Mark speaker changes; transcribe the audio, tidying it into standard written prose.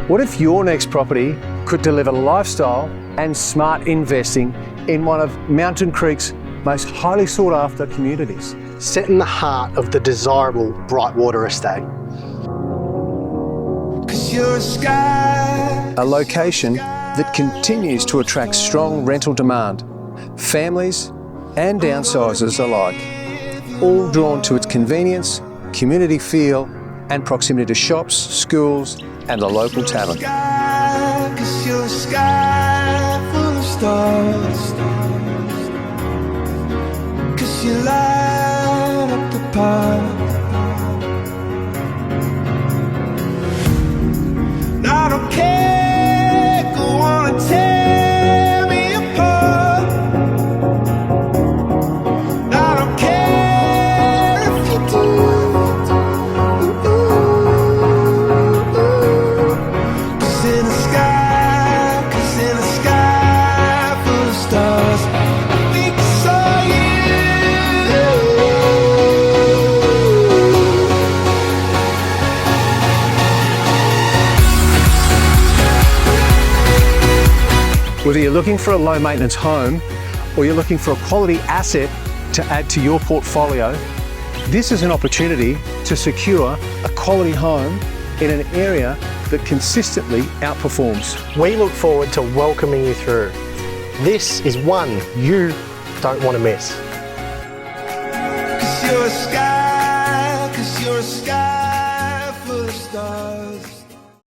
Speaker 1: What if your next property could deliver lifestyle and smart investing in one of Mountain Creek's most highly sought after communities?
Speaker 2: Set in the heart of the desirable Brightwater Estate.
Speaker 1: A location that continues to attract strong rental demand, families and downsizers alike, all drawn to its convenience, community feel and proximity to shops, schools and the local tavern.
Speaker 3: I don't care, go on and tear me apart. I don't care if you do. 'Cause in the sky full of stars, I think I saw you.
Speaker 1: Whether you're looking for a low maintenance home or you're looking for a quality asset to add to your portfolio, this is an opportunity to secure a quality home in an area that consistently outperforms.
Speaker 2: We look forward to welcoming you through. This is one you don't want to miss.
Speaker 3: 'Cause you're a sky.